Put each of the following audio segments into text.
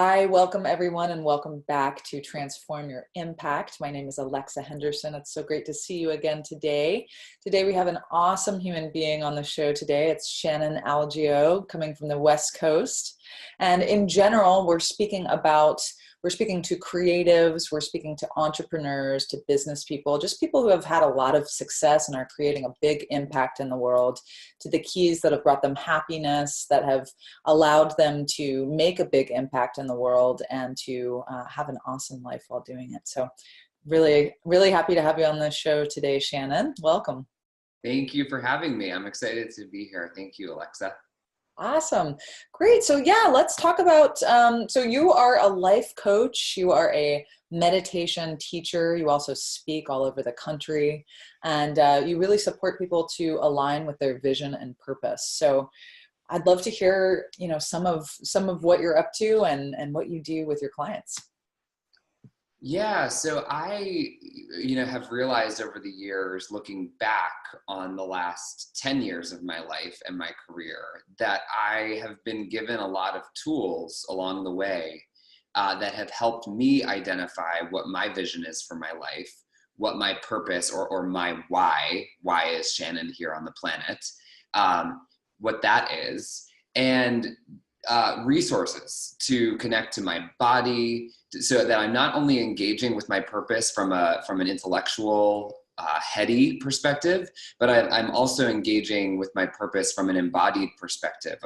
Hi, welcome everyone, and welcome back to Transform Your Impact. My name is Alexa Henderson. It's so great to see you again today. Today we have an awesome human being on the show today. It's Shannon Algeo, coming from the West Coast. And in general, we're speaking to creatives, we're speaking to entrepreneurs, to business people, just people who have had a lot of success and are creating a big impact in the world, to the keys that have brought them happiness, that have allowed them to make a big impact in the world and to have an awesome life while doing it. So really, really happy to have you on the show today, Shannon. Welcome. Thank you for having me. I'm excited to be here. Thank you, Alexa. Awesome. Great. So yeah, let's talk about, so you are a life coach, you are a meditation teacher, you also speak all over the country, and you really support people to align with their vision and purpose. So I'd love to hear, some of what you're up to and what you do with your clients. Yeah, so I, have realized over the years, looking back on the last 10 years of my life and my career, that I have been given a lot of tools along the way that have helped me identify what my vision is for my life, what my purpose or my why is Shannon here on the planet, what that is, and resources to connect to my body, so that I'm not only engaging with my purpose from an intellectual, heady perspective, but I'm also engaging with my purpose from an embodied perspective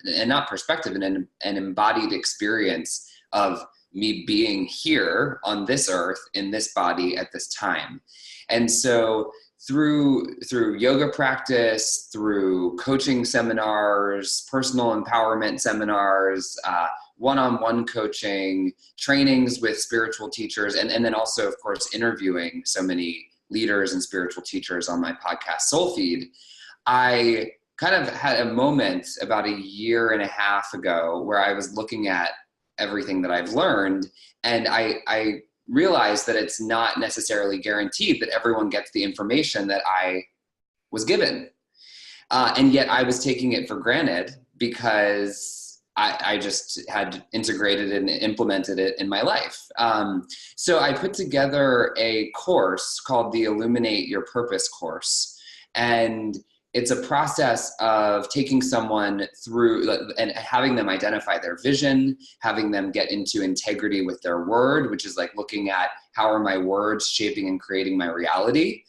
and not perspective, an embodied experience of me being here on this earth in this body at this time. And so through yoga practice, through coaching seminars, personal empowerment seminars, one-on-one coaching, trainings with spiritual teachers, and then also, of course, interviewing so many leaders and spiritual teachers on my podcast, Soulfeed, I kind of had a moment about a year and a half ago where I was looking at everything that I've learned, and I realized that it's not necessarily guaranteed that everyone gets the information that I was given. And yet I was taking it for granted because I just had integrated and implemented it in my life. So I put together a course called the Illuminate Your Purpose course. And it's a process of taking someone through and having them identify their vision, having them get into integrity with their word, which is like looking at how are my words shaping and creating my reality,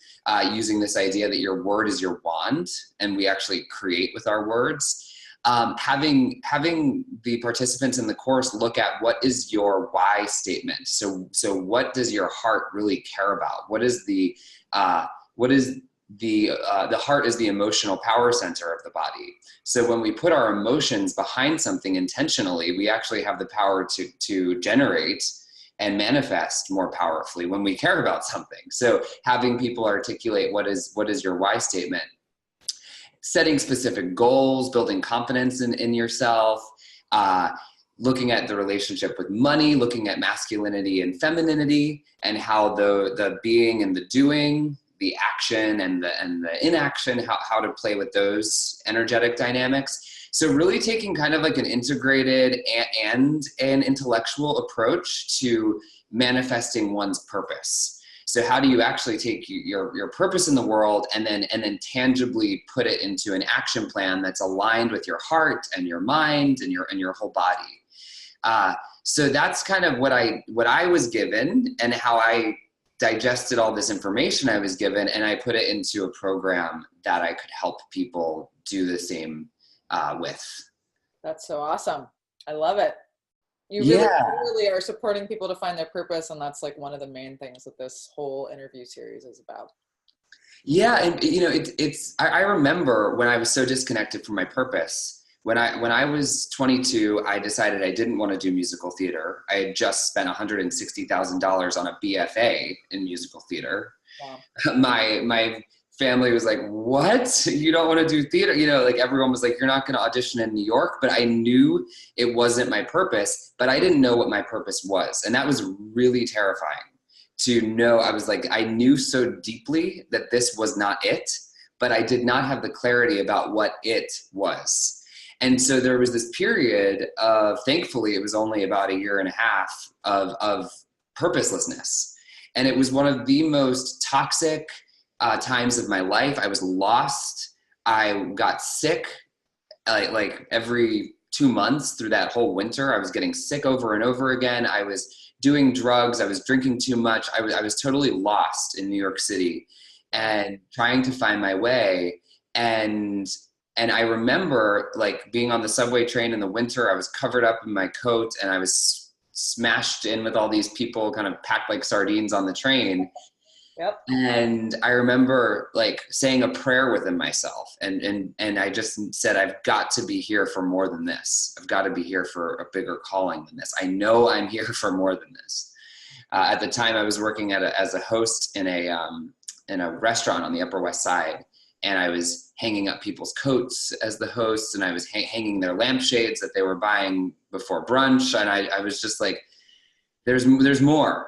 using this idea that your word is your wand and we actually create with our words. Having the participants in the course look at what is your why statement. So what does your heart really care about? The heart is the emotional power center of the body. So when we put our emotions behind something intentionally, we actually have the power to generate and manifest more powerfully when we care about something. So having people articulate what is your why statement, setting specific goals, building confidence in yourself, looking at the relationship with money, looking at masculinity and femininity, and how the being and the doing, the action and the inaction, how to play with those energetic dynamics. So really taking kind of like an integrated and an intellectual approach to manifesting one's purpose. So how do you actually take your purpose in the world and then tangibly put it into an action plan that's aligned with your heart and your mind and your whole body? So that's kind of what I was given and how I digested all this information I was given, and I put it into a program that I could help people do the same with. That's so awesome. I love it. You really are supporting people to find their purpose, and that's like one of the main things that this whole interview series is about. Yeah, and I remember when I was so disconnected from my purpose. When I was 22, I decided I didn't want to do musical theater. I had just spent $160,000 on a BFA in musical theater. Wow. My family was like, "What? You don't want to do theater?" Like everyone was like, "You're not going to audition in New York." But I knew it wasn't my purpose, but I didn't know what my purpose was. And that was really terrifying to know. I was like, I knew so deeply that this was not it, but I did not have the clarity about what it was. And so there was this period of, thankfully, it was only about a year and a half of purposelessness. And it was one of the most toxic times of my life. I was lost. I got sick like every 2 months through that whole winter. I was getting sick over and over again. I was doing drugs. I was drinking too much. I was totally lost in New York City and trying to find my way. And I remember like being on the subway train in the winter. I was covered up in my coat and I was smashed in with all these people kind of packed like sardines on the train. Yep. And I remember like saying a prayer within myself. And I just said, I've got to be here for more than this. I've got to be here for a bigger calling than this. I know I'm here for more than this. At the time I was working as a host in a restaurant on the Upper West Side. And I was hanging up people's coats as the host, and I was hanging their lampshades that they were buying before brunch. And I was just like, there's more.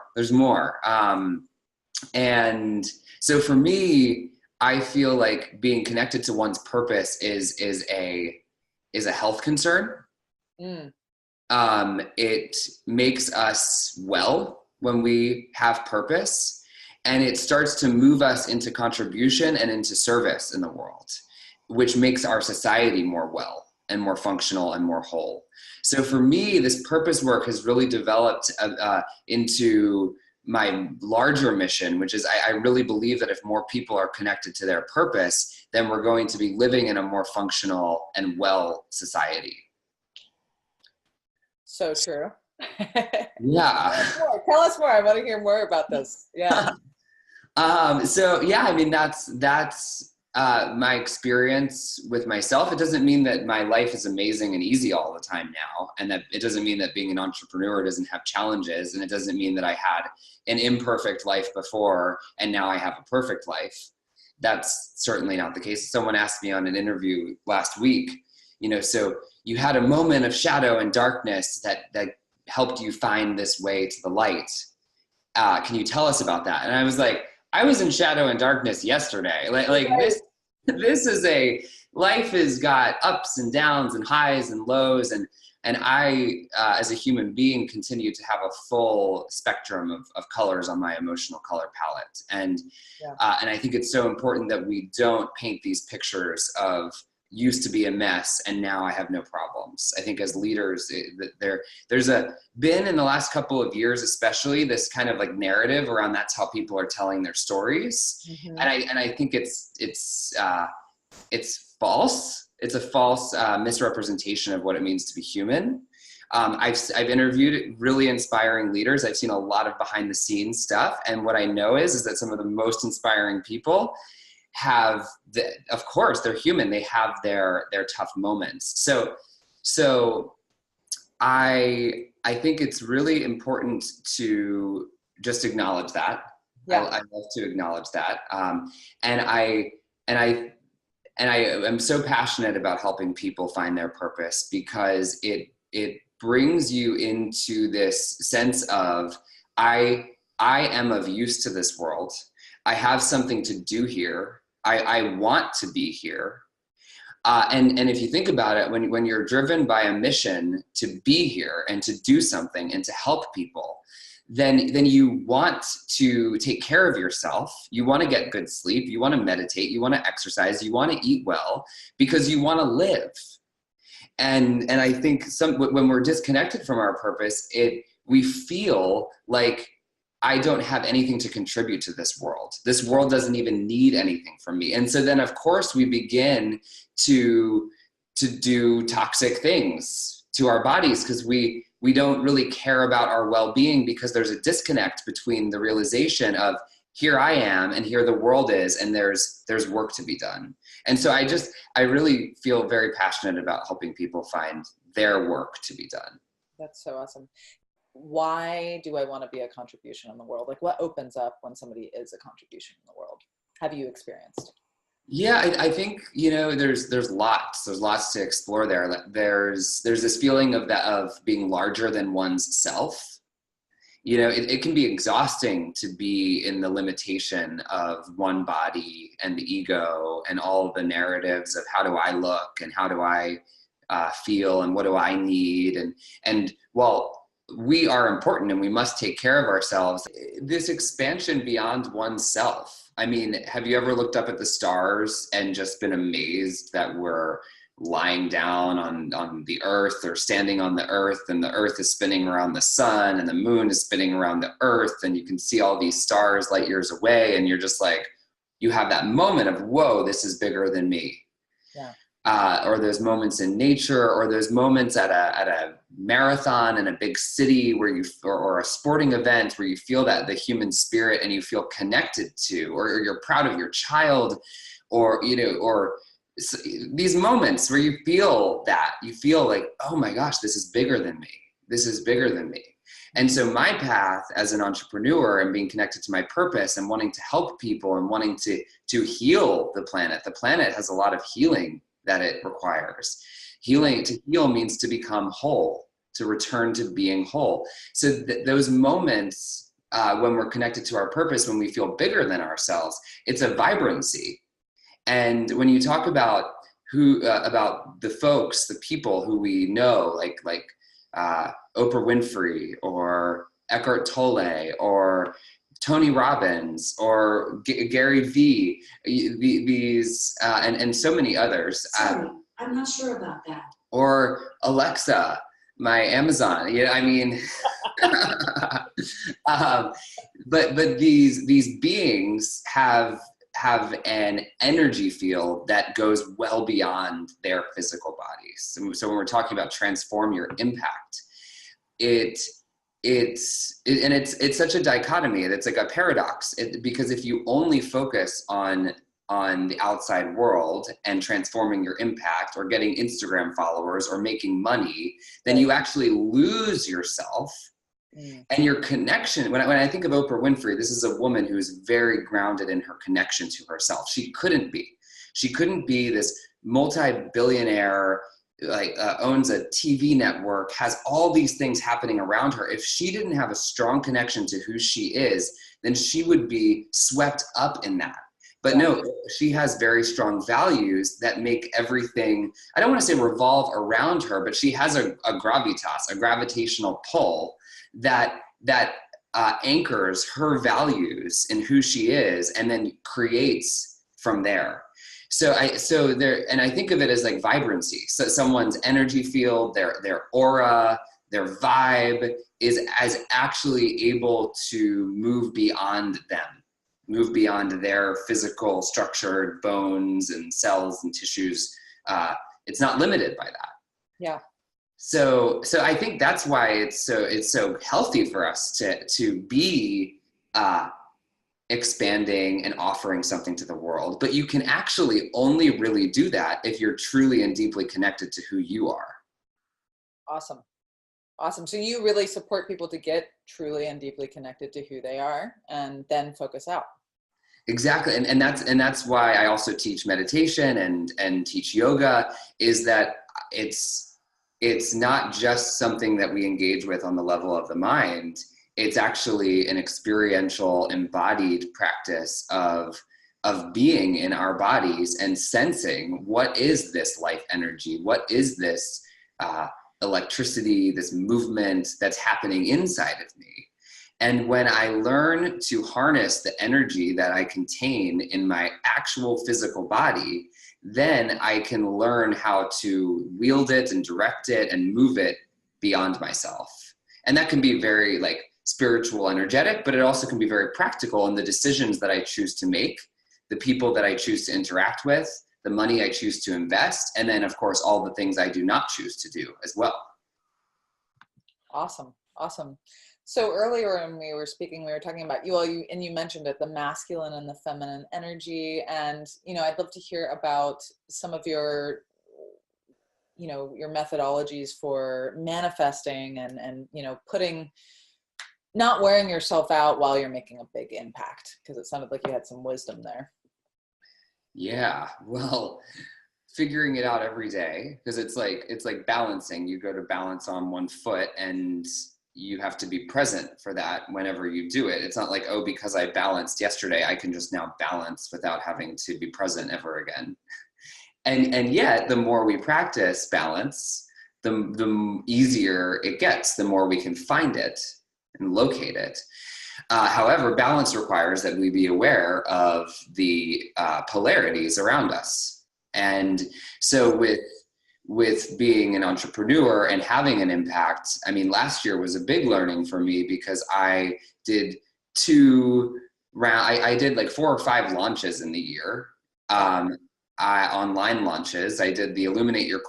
And so for me, I feel like being connected to one's purpose is a health concern. It makes us well when we have purpose. And it starts to move us into contribution and into service in the world, which makes our society more well and more functional and more whole. So for me, this purpose work has really developed into my larger mission, which is I really believe that if more people are connected to their purpose, then we're going to be living in a more functional and well society. So true. Yeah. Tell us more. I want to hear more about this. Yeah. So yeah, I mean, that's my experience with myself. It doesn't mean that my life is amazing and easy all the time now. And that it doesn't mean that being an entrepreneur doesn't have challenges. And it doesn't mean that I had an imperfect life before and now I have a perfect life. That's certainly not the case. Someone asked me on an interview last week, so you had a moment of shadow and darkness that helped you find this way to the light. Can you tell us about that? And I was like, I was in shadow and darkness yesterday. This is life has got ups and downs and highs and lows. And I, as a human being, continue to have a full spectrum of colors on my emotional color palette. And I think it's so important that we don't paint these pictures of used to be a mess and now I have no problems. I think as leaders, there's been in the last couple of years, especially this kind of like narrative around that's how people are telling their stories. Mm-hmm. And I think it's false. It's a false misrepresentation of what it means to be human. I've interviewed really inspiring leaders. I've seen a lot of behind the scenes stuff. And what I know is that some of the most inspiring people have of course they're human. They have their tough moments. So I think it's really important to just acknowledge that. Yeah. I love to acknowledge that. And I am so passionate about helping people find their purpose because it brings you into this sense of I am of use to this world. I have something to do here. I want to be here. And if you think about it, when you're driven by a mission to be here and to do something and to help people, then you want to take care of yourself. You want to get good sleep. You want to meditate. You want to exercise. You want to eat well because you want to live. And I think when we're disconnected from our purpose, we feel like I don't have anything to contribute to this world. This world doesn't even need anything from me. And so then of course we begin to do toxic things to our bodies because we don't really care about our well-being because there's a disconnect between the realization of here I am and here the world is, and there's work to be done. And so I really feel very passionate about helping people find their work to be done. That's so awesome. Why do I want to be a contribution in the world? Like what opens up when somebody is a contribution in the world? Have you experienced? Yeah, I think, there's lots to explore there. There's this feeling of being larger than one's self. It can be exhausting to be in the limitation of one body and the ego and all the narratives of how do I look and how do I feel, and what do I need? And well, we are important and we must take care of ourselves. This expansion beyond oneself. I mean, have you ever looked up at the stars and just been amazed that we're lying down on the earth, or standing on the earth, and the earth is spinning around the sun and the moon is spinning around the earth, and you can see all these stars light years away, and you're just like, you have that moment of, whoa, this is bigger than me. Yeah. Or those moments in nature, or those moments at a marathon in a big city where or a sporting event where you feel that the human spirit and you feel connected to, or you're proud of your child, or, or these moments where you feel like, oh my gosh, this is bigger than me. This is bigger than me. And so my path as an entrepreneur and being connected to my purpose and wanting to help people and wanting to heal the planet. The planet has a lot of healing that it requires. To heal means to become whole, to return to being whole. So those moments when we're connected to our purpose, when we feel bigger than ourselves, it's a vibrancy. And when you talk about about the people who we know, like Oprah Winfrey or Eckhart Tolle or Tony Robbins or Gary Vee, and so many others. Sorry, I'm not sure about that. Or Alexa, my Amazon. Yeah, I mean, but these beings have an energy field that goes well beyond their physical bodies. So when we're talking about transform your impact, it's such a dichotomy, and it's like a paradox, because if you only focus on the outside world and transforming your impact or getting Instagram followers or making money, then you actually lose yourself and your connection. When I think of Oprah Winfrey, this is a woman who is very grounded in her connection to herself. She couldn't be this multi-billionaire, owns a TV network, has all these things happening around her. If she didn't have a strong connection to who she is, then she would be swept up in that. But no, she has very strong values that make everything, I don't want to say revolve around her, but she has a gravitas, a gravitational pull that anchors her values in who she is, and then creates from there. So I think of it as like vibrancy. So someone's energy field, their aura, their vibe is actually able to move beyond them, move beyond their physical structured bones and cells and tissues. It's not limited by that. Yeah. So I think that's why it's so healthy for us to be expanding and offering something to the world. But you can actually only really do that if you're truly and deeply connected to who you are. Awesome. So you really support people to get truly and deeply connected to who they are, and then focus out. Exactly. And that's why I also teach meditation and teach yoga, is that it's not just something that we engage with on the level of the mind. It's actually an experiential, embodied practice of being in our bodies and sensing, what is this life energy? What is this electricity, this movement that's happening inside of me? And when I learn to harness the energy that I contain in my actual physical body, then I can learn how to wield it and direct it and move it beyond myself. And that can be very spiritual, energetic, but it also can be very practical in the decisions that I choose to make, the people that I choose to interact with, the money I choose to invest, and then of course all the things I do not choose to do as well. Awesome. So earlier when we were speaking, we were talking about you mentioned it, the masculine and the feminine energy. And, I'd love to hear about some of your methodologies for manifesting and not wearing yourself out while you're making a big impact, because it sounded like you had some wisdom there. Yeah, well, figuring it out every day, because it's like balancing. You go to balance on one foot and you have to be present for that whenever you do it. It's not like, oh, because I balanced yesterday, I can just now balance without having to be present ever again. And yet, the more we practice balance, the easier it gets, the more we can find it and locate it. However, balance requires that we be aware of the polarities around us. And so with being an entrepreneur and having an impact, I mean, last year was a big learning for me because I did I did like 4 or 5 launches in the year. Online launches. I did the Illuminate Your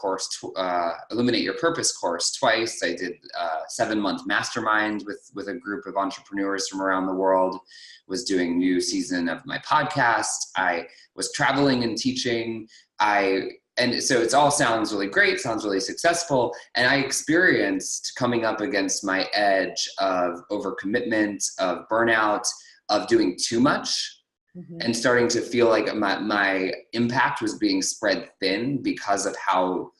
Purpose course twice. I did a 7-month mastermind with a group of entrepreneurs from around the world. Was doing new season of my podcast. I was traveling and teaching. And so it all sounds really great, sounds really successful. And I experienced coming up against my edge of overcommitment, of burnout, of doing too much. Mm-hmm. And starting to feel like my impact was being spread thin because of how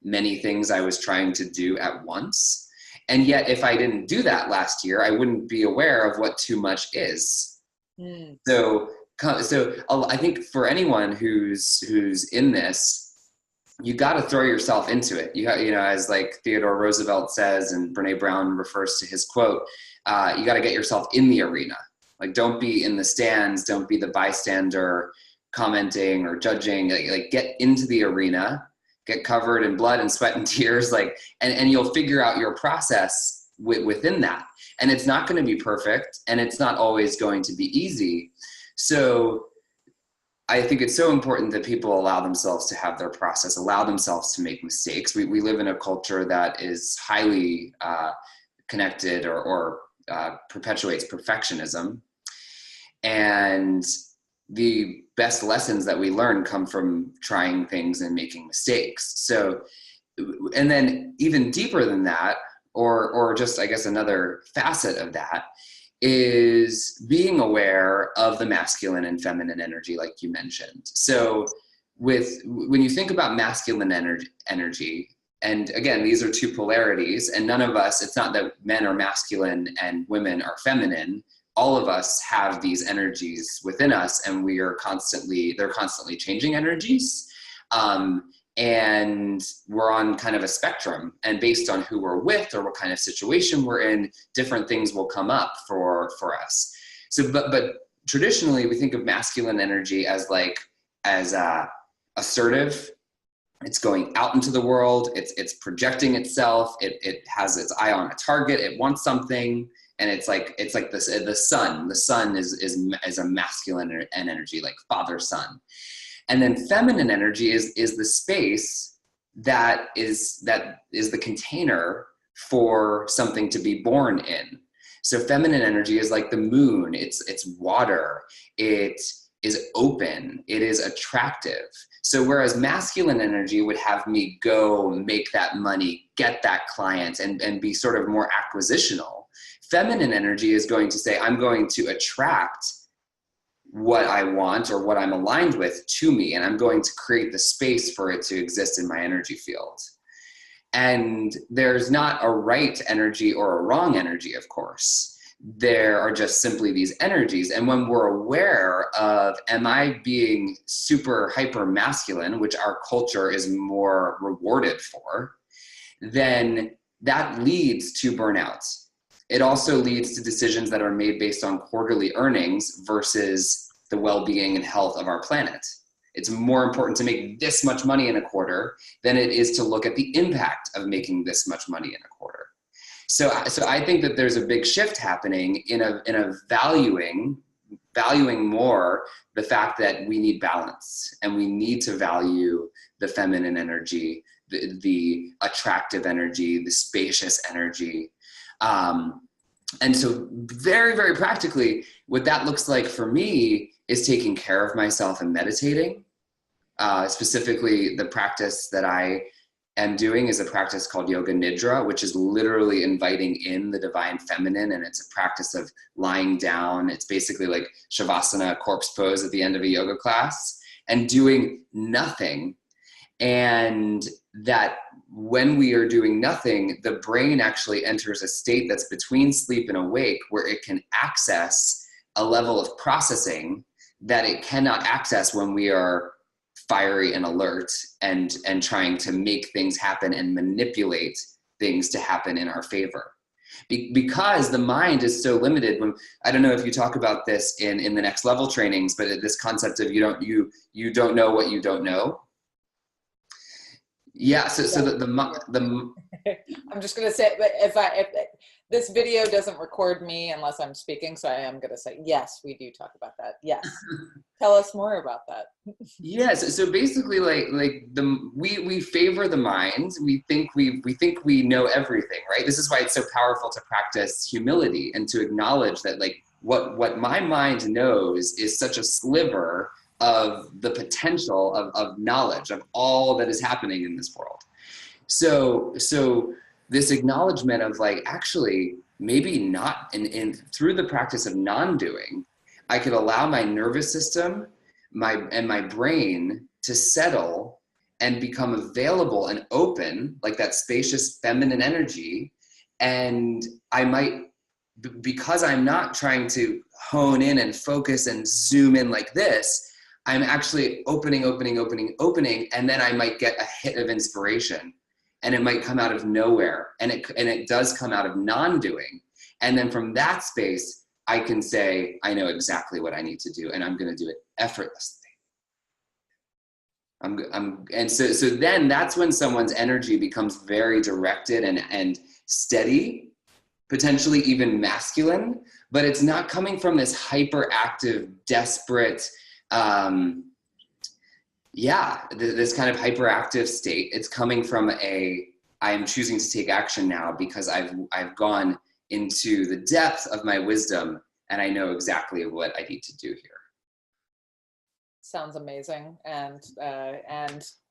many things I was trying to do at once. And yet, if I didn't do that last year, I wouldn't be aware of what too much is. Mm. So I think for anyone who's in this, you got to throw yourself into it. You know, as like Theodore Roosevelt says, and Brene Brown refers to his quote, you got to get yourself in the arena. Like, don't be in the stands, don't be the bystander commenting or judging, like get into the arena, get covered in blood and sweat and tears, and you'll figure out your process within that. And it's not going to be perfect, and it's not always going to be easy. So I think it's so important that people allow themselves to have their process, allow themselves to make mistakes. We live in a culture that is highly connected or perpetuates perfectionism. And the best lessons that we learn come from trying things and making mistakes. So, and then even deeper than that, or just, I guess, another facet of that is being aware of the masculine and feminine energy, like you mentioned. So when you think about masculine energy, and again, these are 2 polarities, and none of us, it's not that men are masculine and women are feminine. All of us have these energies within us, and they're constantly changing energies. And we're on kind of a spectrum, and based on who we're with or what kind of situation we're in, different things will come up for us. So, but traditionally we think of masculine energy as assertive. It's going out into the world. It's projecting itself. It has its eye on a target. It wants something. And it's like the sun. The sun is a masculine energy, like father, son. And then feminine energy is the space that is the container for something to be born in. So feminine energy is like the moon. It's water. It is open. It is attractive. So whereas masculine energy would have me go make that money, get that client, and be sort of more acquisitional, feminine energy is going to say, I'm going to attract what I want or what I'm aligned with to me, and I'm going to create the space for it to exist in my energy field. And there's not a right energy or a wrong energy, of course. There are just simply these energies. And when we're aware of, am I being super hyper masculine, which our culture is more rewarded for, then that leads to burnout. It also leads to decisions that are made based on quarterly earnings versus the well-being and health of our planet. It's more important to make this much money in a quarter than it is to look at the impact of making this much money in a quarter. So I think that there's a big shift happening in a valuing more the fact that we need balance, and we need to value the feminine energy, the attractive energy, the spacious energy. And so very, very practically, what that looks like for me is taking care of myself and meditating. Specifically, the practice that I am doing is a practice called Yoga Nidra, which is literally inviting in the divine feminine. And it's a practice of lying down. It's basically like Shavasana, corpse pose at the end of a yoga class, and doing nothing. And that when we are doing nothing, the brain actually enters a state that's between sleep and awake, where it can access a level of processing that it cannot access when we are fiery and alert and trying to make things happen and manipulate things to happen in our favor. Because the mind is so limited. When, I don't know if you talk about this in the next level trainings, but this concept of you don't know what you don't know. Yeah. So the I'm just gonna say, but if this video doesn't record me unless I'm speaking, so I am gonna say yes, we do talk about that. Yes. Tell us more about that. Yes. So basically, we favor the mind. We think we know everything, right? This is why it's so powerful to practice humility and to acknowledge that what my mind knows is such a sliver of the potential of knowledge of all that is happening in this world. So this acknowledgement of actually maybe not in through the practice of non-doing, I could allow my nervous system my brain to settle and become available and open, like that spacious feminine energy. And I might, because I'm not trying to hone in and focus and zoom in like this, I'm actually opening, and then I might get a hit of inspiration, and it might come out of nowhere, and it does come out of non-doing. And then from that space, I can say, I know exactly what I need to do, and I'm going to do it effortlessly. And so then that's when someone's energy becomes very directed and steady, potentially even masculine, but it's not coming from this hyperactive, desperate, this kind of hyperactive state. It's coming from I am choosing to take action now because I've gone into the depth of my wisdom and I know exactly what I need to do here. Sounds amazing and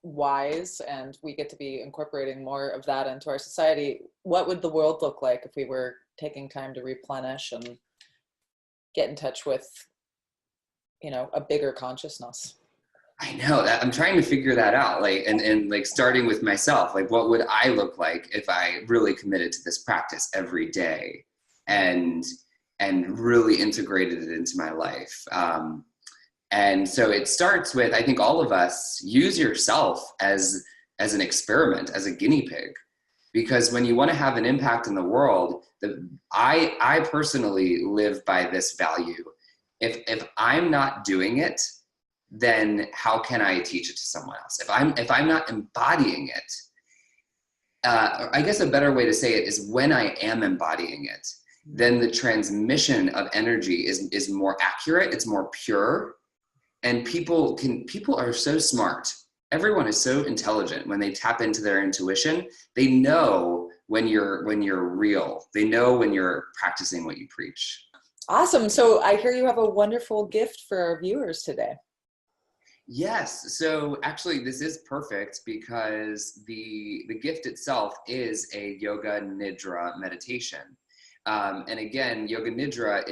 wise, and we get to be incorporating more of that into our society. What would the world look like if we were taking time to replenish and get in touch with, a bigger consciousness? I know that I'm trying to figure that out, and starting with myself, what would I look like if I really committed to this practice every day and really integrated it into my life. And so it starts with, I think all of us use yourself as an experiment, as a guinea pig, because when you want to have an impact in the world, I personally live by this value. If I'm not doing it, then how can I teach it to someone else? If I'm not embodying it, I guess a better way to say it is when I am embodying it, then the transmission of energy is more accurate, it's more pure, and people are so smart. Everyone is so intelligent when they tap into their intuition. They know when you're real. They know when you're practicing what you preach. Awesome. So I hear you have a wonderful gift for our viewers today. Yes. So actually this is perfect because the gift itself is a yoga nidra meditation. And again, yoga nidra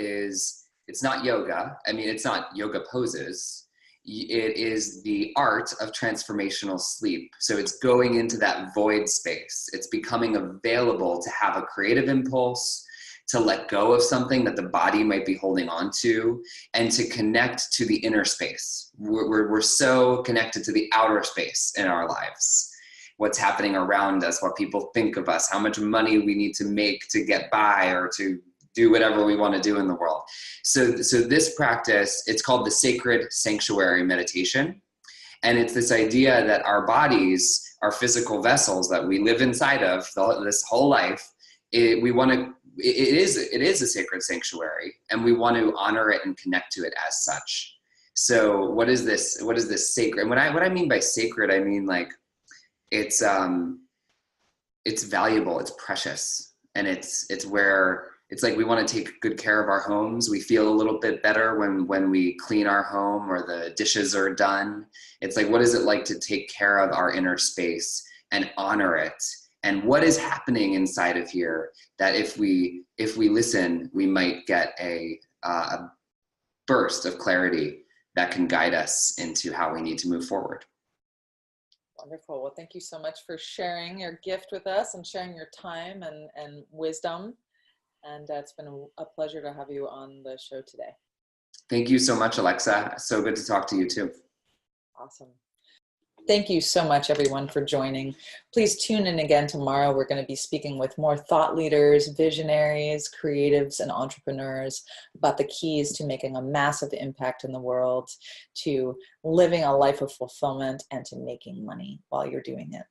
it's not yoga. I mean, it's not yoga poses. It is the art of transformational sleep. So it's going into that void space. It's becoming available to have a creative impulse, to let go of something that the body might be holding on to, and to connect to the inner space. We're so connected to the outer space in our lives. What's happening around us, what people think of us, how much money we need to make to get by or to do whatever we want to do in the world. So this practice, it's called the sacred sanctuary meditation. And it's this idea that our bodies, our physical vessels that we live inside of this whole life, it is a sacred sanctuary, and we want to honor it and connect to it as such. So what is this sacred? And what I mean by sacred, I mean it's valuable, it's precious, and it's where it's we want to take good care of our homes. We feel a little bit better when we clean our home or the dishes are done. It's what is it like to take care of our inner space and honor it? And what is happening inside of here that if we listen, we might get a burst of clarity that can guide us into how we need to move forward. Wonderful. Well, thank you so much for sharing your gift with us and sharing your time and wisdom. And it's been a pleasure to have you on the show today. Thank you so much, Alexa. So good to talk to you too. Awesome. Thank you so much, everyone, for joining. Please tune in again tomorrow. We're going to be speaking with more thought leaders, visionaries, creatives, and entrepreneurs about the keys to making a massive impact in the world, to living a life of fulfillment, and to making money while you're doing it.